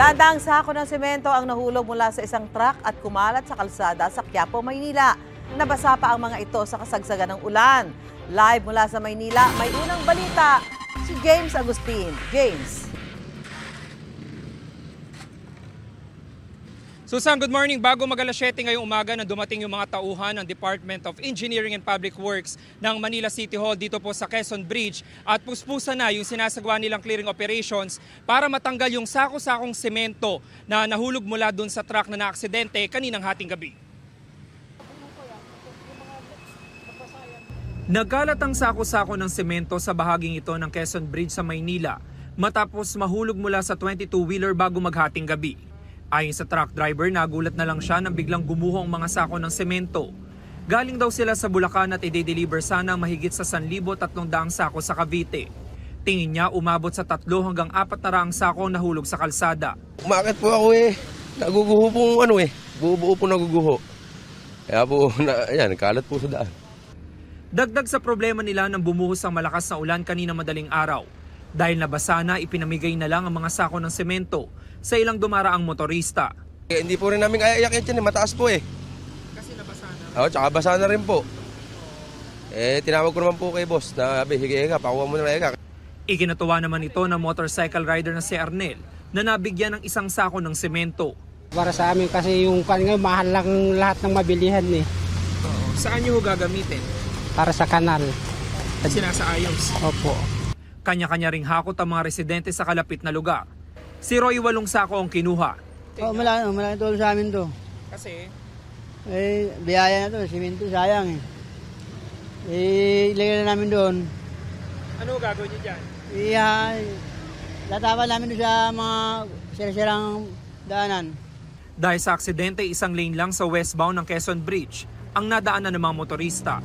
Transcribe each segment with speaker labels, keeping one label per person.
Speaker 1: Daang sako ng semento ang nahulog mula sa isang truck at kumalat sa kalsada sa Quiapo, Maynila. Nabasa pa ang mga ito sa kasagsagan ng ulan. Live mula sa Maynila, may unang balita si James Agustin. James.
Speaker 2: Susan, good morning. Bago mag-alas 7 ngayong umaga na dumating yung mga tauhan ng Department of Engineering and Public Works ng Manila City Hall dito po sa Quezon Bridge at puspusan na yung sinasagawa nilang clearing operations para matanggal yung sako-sakong semento na nahulog mula dun sa truck na naaksidente kaninang hating gabi. Nagkalat ang sako-sako ng semento sa bahaging ito ng Quezon Bridge sa Maynila matapos mahulog mula sa 22-wheeler bago maghating gabi. Ayon sa truck driver, nagulat na lang siya nang biglang gumuho ang mga sako ng semento. Galing daw sila sa Bulacan at i-deliver sana mahigit sa 1,300 sako sa Cavite. Tingin niya umabot sa 3 hanggang 400 sako na hulog sa kalsada.
Speaker 3: Umakit po ako naguguho pong buo-buo po naguguho. Kaya po, ayan, nagkalat po sa daan.
Speaker 2: Dagdag sa problema nila nang bumuhos ang malakas na ulan kanina madaling araw. Dahil nabasa na, ipinamigay na lang ang mga sako ng semento sa ilang dumaraang motorista.
Speaker 3: Hindi po rin namin kaya yan, mataas po
Speaker 2: Kasi nabasa na?
Speaker 3: Oo, tsaka basa na rin po. Tinawag ko naman po kay boss na, hige ka, pakuha mo na eka.
Speaker 2: Ikinatuwa naman ito ng motorcycle rider na si Arnel na nabigyan ng isang sako ng semento.
Speaker 4: Para sa amin kasi yung ngayon mahal lang lahat ng mabilihan
Speaker 2: Saan nyo gagamitin?
Speaker 4: Para sa kanal.
Speaker 2: Sinasaayos?
Speaker 4: Opo.
Speaker 2: Kanya-kanya ring hakot ang mga residente sa kalapit na lugar. Si Roy 8 sako ang kinuha.
Speaker 5: Malaking tulong sa amin to.
Speaker 2: Kasi?
Speaker 5: Biyaya na to, simento sayang ilagay na namin doon.
Speaker 2: Ano gagawin niyo dyan?
Speaker 5: Latapan namin doon sa mga sirang daanan.
Speaker 2: Dahil sa aksidente, isang lane lang sa westbound ng Quezon Bridge ang nadaanan ng mga motorista.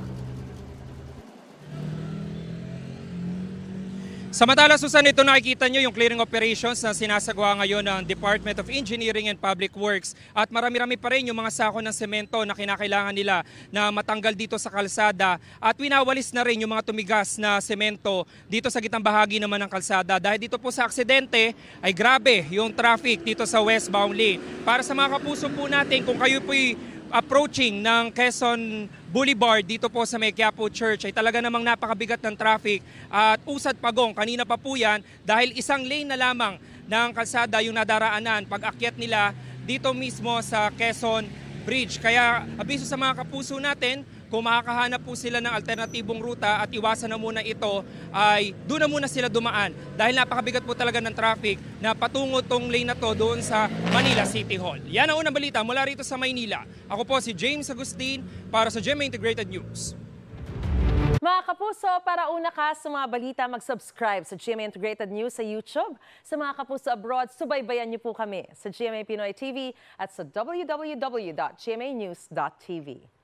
Speaker 2: Samantala, Susan, ito nakikita nyo yung clearing operations na sinasagawa ngayon ng Department of Engineering and Public Works at marami-rami pa rin yung mga sako ng semento na kinakailangan nila na matanggal dito sa kalsada at winawalis na rin yung mga tumigas na semento dito sa gitang bahagi naman ng kalsada. Dahil dito po sa aksidente ay grabe yung traffic dito sa westbound lane. Para sa mga kapuso po natin, kung kayo po'y approaching ng Quezon Boulevard dito po sa may Quiapo Church ay talaga namang napakabigat ng traffic at usad pagong. Kanina pa po yan dahil isang lane na lamang ng kalsada yung nadaraanan pag-akyat nila dito mismo sa Quezon Bridge. Kaya abiso sa mga kapuso natin, kung makakahanap po sila ng alternatibong ruta at iwasan na muna ito, ay doon na muna sila dumaan. Dahil napakabigat po talaga ng traffic na patungo tong lane na to doon sa Manila City Hall. Yan ang unang balita mula rito sa Maynila. Ako po si James Agustin para sa GMA Integrated News.
Speaker 1: Mga kapuso, para una ka sa mga balita, mag-subscribe sa GMA Integrated News sa YouTube. Sa mga kapuso abroad, subaybayan niyo po kami sa GMA Pinoy TV at sa www.gmanews.tv.